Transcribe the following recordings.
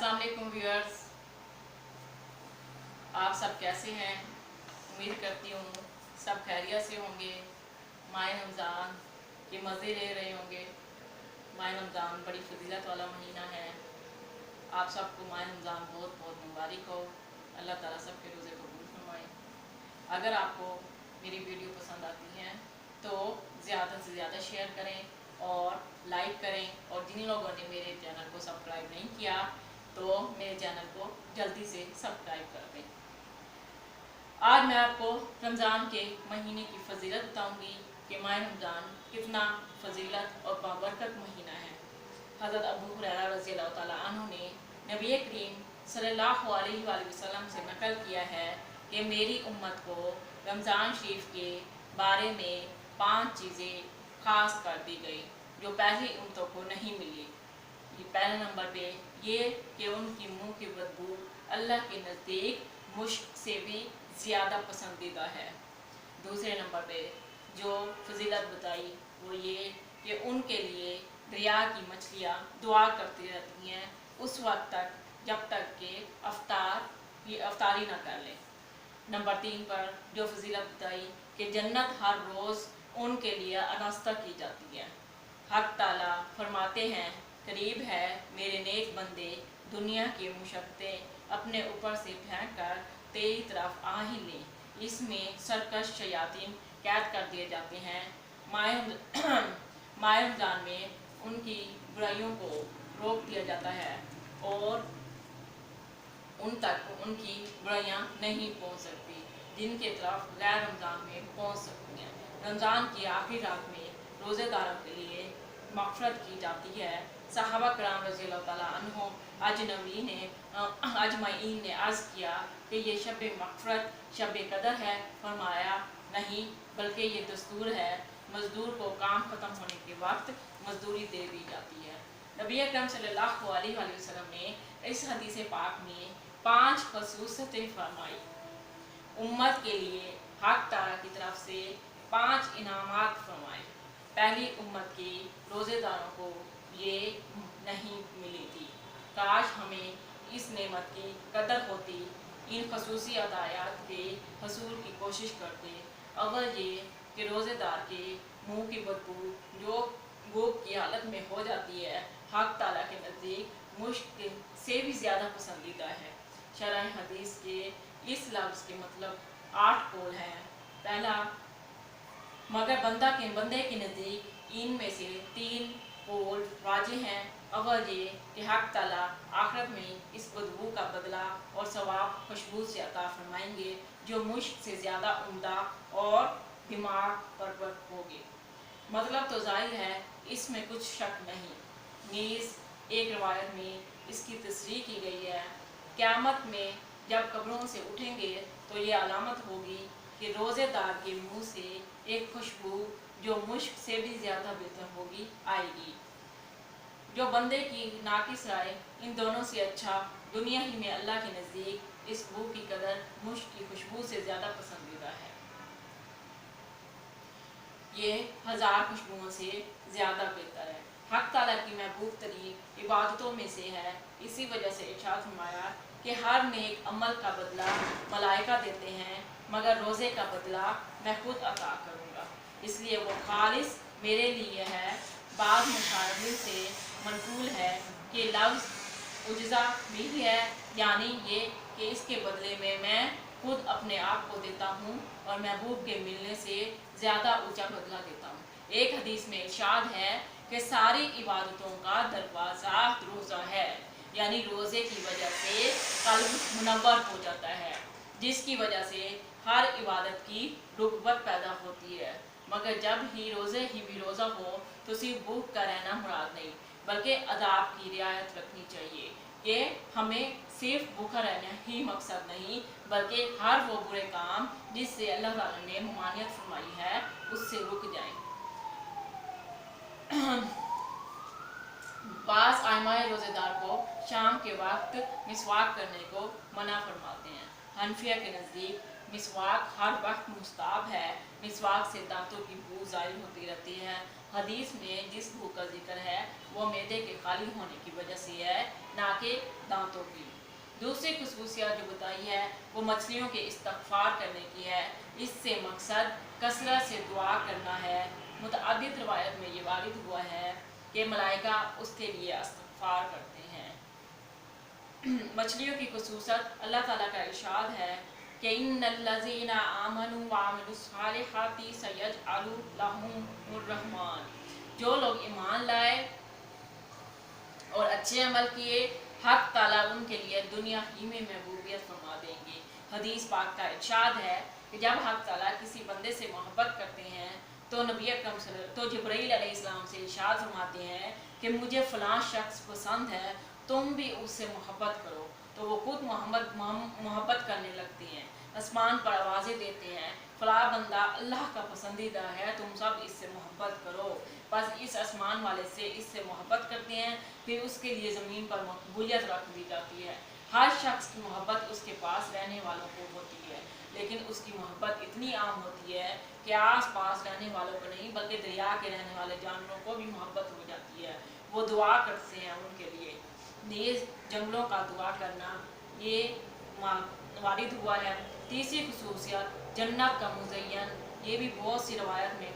अस्सलाम वालेकुम व्यूअर्स, आप सब कैसे हैं? उम्मीद करती हूँ सब खैरियत से होंगे। माह रमज़ान के मज़े ले रहे होंगे। माह रमज़ान बड़ी फजीलत वाला महीना है। आप सबको माह रमज़ान बहुत बहुत मुबारक हो। अल्लाह ताला सबके रोज़े कबूल फरमाए। अगर आपको मेरी वीडियो पसंद आती है तो ज़्यादा से ज़्यादा शेयर करें और लाइक करें, और जिन लोगों ने मेरे चैनल को सब्सक्राइब नहीं किया तो मेरे चैनल को जल्दी से सब्सक्राइब कर दें। आज मैं आपको रमज़ान के महीने की फजीलत बताऊंगी कि माह रमज़ान कितना फजीलत और बाबरकत महीना है। हज़रत अबू हुरैरा रज़ियल्लाहु ताला अन्हु ने नबी करीम सल्लल्लाहु अलैहि वसल्लम से नकल किया है कि मेरी उम्मत को रमज़ान शरीफ के बारे में 5 चीज़ें ख़ास कर दी गई जो पहली उम्मतों को नहीं मिली। ये पहले नंबर पे ये कि उनकी मुंह की बदबू अल्लाह के नज़दीक मुश्क से भी ज़्यादा पसंदीदा है। दूसरे नंबर पे जो फजीलत बताई वो ये कि उनके लिए दरिया की मछलियाँ दुआ करती रहती हैं उस वक्त तक जब तक कि अफ्तारी ना कर लें। नंबर 3 पर जो फजीलत बताई कि जन्नत हर रोज़ उनके लिए अनास्ता की जाती है। हक ताला फरमाते हैं, करीब है मेरे नेक बंदे दुनिया की मुशक्क़तें अपने ऊपर से फेंक कर तेरी तरफ आ ही लें। इसमें सरकश शयातीन कैद कर दिए जाते हैं। माह रमज़ान में उनकी बुराइयों को रोक दिया जाता है और उन तक उनकी बुराइयां नहीं पहुंच सकती जिनके तरफ गैर रमज़ान में पहुंच सकती हैं। रमज़ान की आखिरी रात में रोज़ेदारों के लिए मग़फ़िरत की जाती है। सहाबा कराम रज़ियल्लाहु ताला अन्हुम अजमईन ने अर्ज़ किया कि ये शब मग़फ़िरत शब कदर है। फरमाया नहीं, बल्कि ये दस्तूर है, मज़दूर को काम ख़त्म होने के वक्त मजदूरी दे दी जाती है। नबी अकरम सल्लल्लाहु अलैहि वसल्लम ने इस हदीस पाक में 5 ख़ुसूसियतें फरमाई। उम्मत के लिए हक ताला की तरफ से 5 इनामात फरमाए। पहली उम्मत के रोज़ेदारों को ये नहीं मिली थी। काश हमें इस नेमत की कदर होती। इन खसूसी अदायात के हसूल की कोशिश करते। अव्वल ये कि रोज़ेदार के मुँह की बदबू जो भूख की हालत में हो जाती है हक ताला के नज़दीक मुश्क से भी ज़्यादा पसंदीदा है। शरह हदीस के इस लफ्ज़ के मतलब 8 कौल हैं। पहला, मगर बंदे के नज़दीक इनमें से 3 कौल वाजिह हैं। अव्वल ये कि हक ताला आखिरत में इस बदबू का बदला और सवाब खुशबू से अता फरमाएंगे जो मुश्क से ज़्यादा उम्दा और दिमाग परवर होगी। मतलब तो जाहिर है, इसमें कुछ शक नहीं। नीज़ एक रवायत में इसकी तस्रीह की गई है, क़यामत में जब कब्रों से उठेंगे तो ये अलामत होगी कि रोज़ेदार के मुंह से एक खुशबू जो मुश्क से भी ज़्यादा बेहतर होगी आएगी। जो बंदे की नाकिस राय इन दोनों से अच्छा दुनिया ही में अल्लाह के नज़दीक इस बू की कदर मुश्क की खुशबू से ज़्यादा पसंदीदा है। ये 1000 खुशबुओं से ज़्यादा बेहतर है। हक ताला की महबूब तरीन इबादतों में से है। इसी वजह से इरशाद फरमाया कि हर नेक अमल का बदला मलाइका देते हैं, मगर रोज़े का बदला मैं खुद अता करूँगा, इसलिए वो खालिस मेरे लिए है। बाद मुशारबिन से मनकूल है कि लफ्ज़ उज्जा भी है, यानी ये कि इसके बदले में मैं खुद अपने आप को देता हूँ और महबूब के मिलने से ज़्यादा ऊंचा बदला देता हूँ। एक हदीस में इरशाद है कि सारी इबादतों का दरवाज़ा रोज़ा है, यानी रोज़े की वजह से कल्ब मुनव्वर हो जाता है, जिसकी वजह से हर इबादत की रुग़बत पैदा होती है। मगर जब ही रोज़ा हो तो सिर्फ भूख का रहना मुराद नहीं, बल्कि अदाब की रियायत रखनी चाहिए कि हमें सिर्फ भूखा रहना ही मकसद नहीं, बल्कि हर वो बुरे काम जिससे अल्लाह ताला ने ममानियत फरमाई है उससे रुक जाएं। बाज़ आइमाए रोज़ेदार को शाम के वक्त मिसवाक करने को मना फरमाते हैं। हनफिया के नज़दीक मिसवाक हर वक्त मुस्ताहब है। मिसवाक से दांतों की बू ज़ाहिर होती रहती है। हदीस में जिस बू का जिक्र है वो मैदे के खाली होने की वजह से है, ना कि दांतों की। दूसरी खसूसियत जो बताई है वो मछलियों के इस्तगफार करने की है। इससे मकसद कसरत से दुआ करना है। मुतअद्दिद रवायत में ये वारिद हुआ है कि मलाइका उसके लिए इस्तगफार करते हैं। मछलियों की खसूसियत अल्लाह ताला का इरशाद है कि इन्नल्लज़ीना आमनू व अमिलुस्सालिहाति सयजअलु लहुमुर रहमान, जो लोग ईमान लाए और अच्छे अमल किए, हक ताला उनके लिए दुनिया ही में महबूबियत फरमा देंगे। हदीस पाक का इरशाद है कि जब हक ताला किसी बंदे से मोहब्बत करते हैं तो नबी अकरम तो जिब्राईल अलैहिस्सलाम से इरशाद फरमाते हैं कि मुझे फ़लाँ शख्स पसंद है, तुम भी उससे मोहब्बत करो। तो वो खुद मोहब्बत करने लगती हैं, आसमान पर आवाज़ें देते हैं, फ़लाँ बंदा अल्लाह का पसंदीदा है, तुम सब इससे मोहब्बत करो। बस इस आसमान वाले से इससे मोहब्बत करते हैं, फिर उसके लिए ज़मीन पर मकबूलियत रख दी जाती है। हर शख्स की मोहब्बत उसके पास रहने वालों को होती है, लेकिन उसकी मोहब्बत इतनी आम होती है कि आस पास रहने वालों को नहीं बल्कि दरिया के रहने वाले जानवरों को भी मोहब्बत हो जाती है। वो दुआ करते हैं उनके लिए। नीज़ जंगलों का दुआ करना ये वारिद हुआ है। तीसरी खसूसियत जन्नत का मुज़य्यन, ये भी बहुत सी रवायत में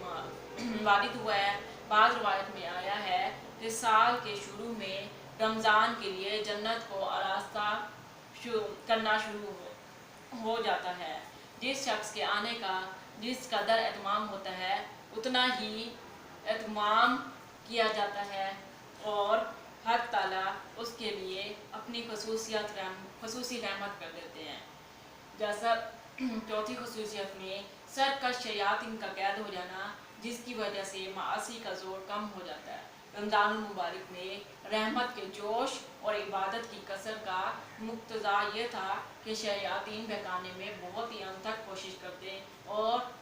वारिद हुआ है। बाद रवायत में आया है कि साल के शुरू में रमज़ान के लिए जन्नत को आरास्ता करना शुरू हो जाता है। जिस शख्स के आने का जिस कदर एहतमाम होता है उतना ही एहतमाम किया जाता है और हक ताला उसके लिए अपनी खसूसी रहमत कर देते हैं। जैसा चौथी खसूसियत में सरकश शयातीन का कैद हो जाना, जिसकी वजह से मासी का जोर कम हो जाता है। रमज़ानुल मुबारक में रहमत के जोश और इबादत की कसर का मुक्तज़ा ये था कि शयातीन बहकाने में बहुत ही अनथक कोशिश करते और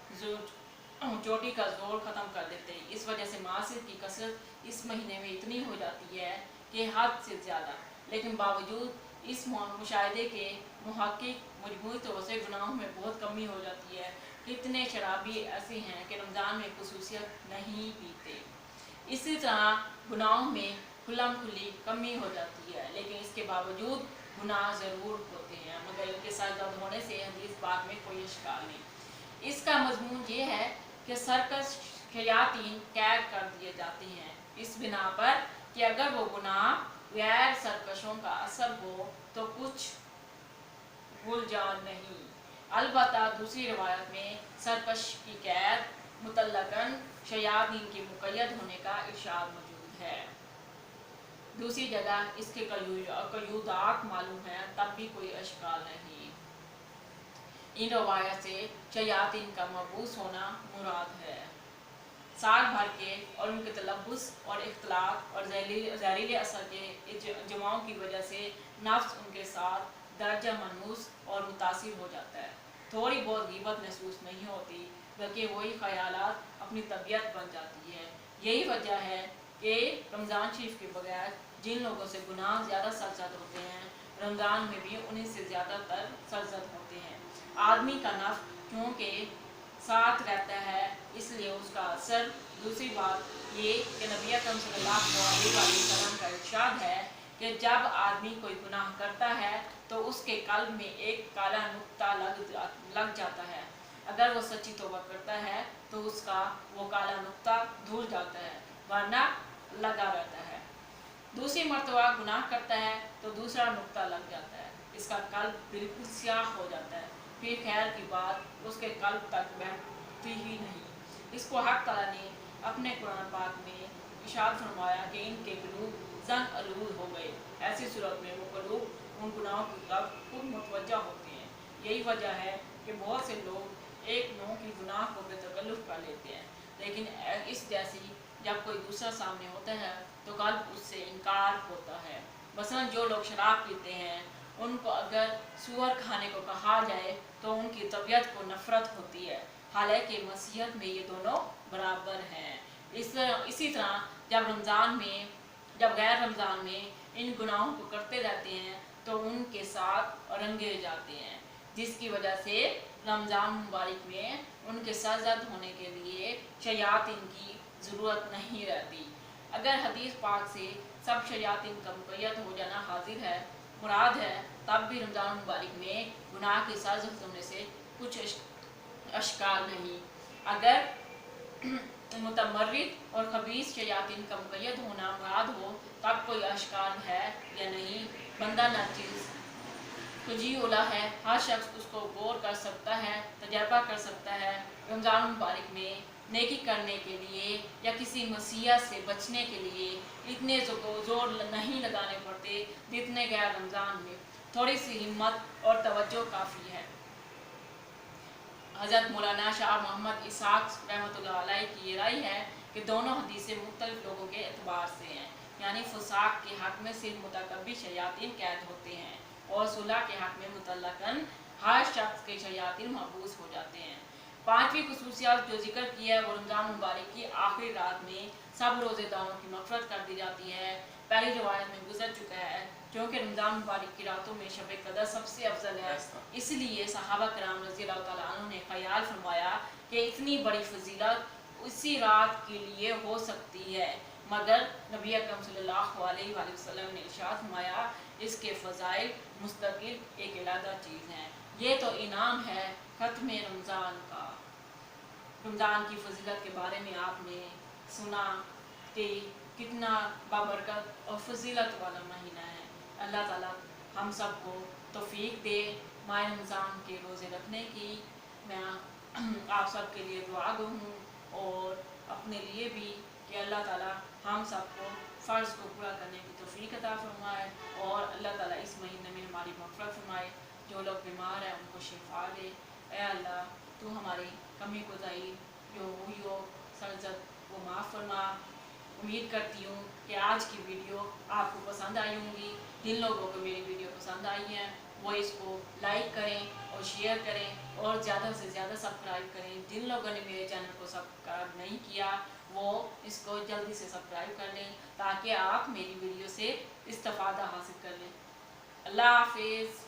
चोटी का जोर ख़त्म कर देते। इस वजह से मासी की कसरत इस महीने में इतनी हो जाती है कि हद से ज़्यादा, लेकिन बावजूद इस मुशाहिदे के मुहक्किक मजमूई तौर से गुनाहों में बहुत कमी हो जाती है। कितने शराबी ऐसे हैं कि रमज़ान में खसूसियत नहीं पीते। इसी तरह गुनाहों में खुल्लम खुल्ली कमी हो जाती है, लेकिन इसके बावजूद गुनाह ज़रूर होते हैं, मगर इनके साथ जब होने से हदीस पाक में कोई इश्काल नहीं। इसका मजमून ये है कि सरकश शयातीन कैद कर दिए जाते हैं इस बिना पर कि अगर वो गुनाह गैर सरकशों का असर हो तो कुछ भूल जान नहीं। अलबत्ता दूसरी रवायत में सरकश की कैद मुतल्लकन शयातीन के मुक़य्यद होने का इरशाद मौजूद है। दूसरी जगह इसके कयूदात मालूम है, तब भी कोई इश्काल नहीं। इन रवायत से शयातीन का मबूस होना मुराद है। साल भर के और उनके तलब्बुस और इख्तलात और जहरीले असर के जमाओं की वजह से नफ्स उनके साथ दर्जा मनूस और मुतासिर हो जाता है। थोड़ी बहुत ग़ीबत महसूस नहीं होती, बल्कि वही ख़यालात अपनी तबीयत बन जाती है। यही वजह है कि रमज़ान शरीफ के बगैर जिन लोगों से गुनाह ज़्यादा सरजद होते हैं, रमज़ान में भी उन्हीं से ज़्यादातर सरजद होते हैं। आदमी का नफ्स क्योंकि साथ रहता है, इसलिए उसका असर। दूसरी बात ये कि नबी अकरम सल्लल्लाहु अलैहि वसल्लम का इरशाद है कि जब आदमी कोई गुनाह करता है तो उसके कल्ब में एक काला नुक्ता लग जाता है। अगर वो सच्ची तौबा करता है तो उसका वो काला नुक्ता धुल जाता है, वरना लगा रहता है। दूसरी मर्तबा गुनाह करता है तो दूसरा नुक्ता लग जाता है, इसका कल्ब बिल्कुल स्याह हो जाता है, फिर खैर की बात उसके कल्ब तक बैठती ही नहीं। इसको हक ताला ने अपने कुरान पाक में इरशाद फरमाया कि इनके क़ुलूब ज़ंग आलूद हो गए। ऐसी सूरत में वो क़ुलूब उन गुनाहों की तरफ खुद मुतवज्जा होते हैं। यही वजह है कि बहुत से लोग एक नौ की गुनाह को बेतकल्लुफ़ कर लेते हैं, लेकिन इस जैसी जब कोई दूसरा सामने होता है तो कल्ब उससे इनकार होता है। मसलन जो लोग शराब पीते हैं, उनको अगर सूअर खाने को कहा जाए तो उनकी तबीयत को नफ़रत होती है, हालांकि मसीहत में ये दोनों बराबर हैं। इसी तरह जब गैर रमज़ान में इन गुनाहों को करते रहते हैं तो उनके साथ रंगे जाते हैं, जिसकी वजह से रमज़ान मुबारक में उनके सरजद होने के लिए शयातीन की ज़रूरत नहीं रहती। अगर हदीस पाक से सब शयातीन का मुक़य्यद हो जाना हाजिर है, मुराद है, तब भी रमज़ान मुबारक में गुनाह की साजिश होने से कुछ अशकार नहीं। अगर मुतमर्रिद और खबीस शयातीन का मुक़य्यद होना मुराद हो तब कोई अशकार है या नहीं। बंदा नाचीज़ कुजी उला है, हर शख्स उसको गौर कर सकता है, तजर्बा कर सकता है। रमज़ान मुबारक में नेकी करने के लिए या किसी मसीहा से बचने के लिए इतने जोर नहीं लगाने पड़ते जितने गैर रमज़ान में थोड़ी सी हिम्मत और तवज्जो काफ़ी है। हज़रत मौलाना शाह मोहम्मद इसाक रहमतुल्लाह अलैह की ये राय है कि दोनों हदीसें मुख्तलिफ लोगों के एतबार से हैं, यानी फुसाक के हक़ में सिर्फ मुतकब्बिर शयातीन कैद होते हैं और सुलह के हक़ में मुतल्लक़न हर शख्स के शयातीन महबूस हो जाते हैं। पाँचवीं खुसूसियत जो जिक्र की है वो रमज़ान मुबारक की आखिरी रात में सब रोज़ेदारों की मग़फ़िरत कर दी जाती है। पहली रिवायत में गुजर चुका है, क्योंकि रमज़ान मुबारक की रातों में शब कदर सबसे अफजल है, इसलिए सहाबा कराम रज़ियल्लाहु तआला अन्हुम ने ख़याल फरमाया कि इतनी बड़ी फजीलत उसी रात के लिए हो सकती है, मगर नबी अकरम सल्लल्लाहु अलैहि वसल्लम ने इरशाद फरमाया इसके फ़ज़ाइल मुस्तकिल एक अलग चीज़ हैं। ये तो इनाम है ख़त्म रमज़ान का। रमज़ान की फजीलत के बारे में आपने सुना कि कितना बाबरकत और फजीलत वाला महीना है। अल्लाह ताला हम सबको तौफीक दे माह रमज़ान के रोज़े रखने की। मैं आप सब के लिए दुआ गो हूँ और अपने लिए भी कि अल्लाह ताला हम सबको फ़र्ज़ को पूरा करने की तौफीक अता फरमाए और अल्लाह ताला इस महीने में हमारी मग़फ़िरत फरमाए। जो लोग बीमार हैं उनको शिफा दे। ऐ अल्लाह तू हमारी कमी कोताही जो हुई हो सरजद वो माफ़ फरमा। उम्मीद करती हूँ कि आज की वीडियो आपको पसंद आई होंगी। जिन लोगों को मेरी वीडियो पसंद आई है वो इसको लाइक करें और शेयर करें और ज़्यादा से ज़्यादा सब्सक्राइब करें। जिन लोगों ने मेरे चैनल को सब्सक्राइब नहीं किया वो इसको जल्दी से सब्सक्राइब कर लें ताकि आप मेरी वीडियो से इस्तेफ़ादा हासिल कर लें। अल्लाह हाफिज़।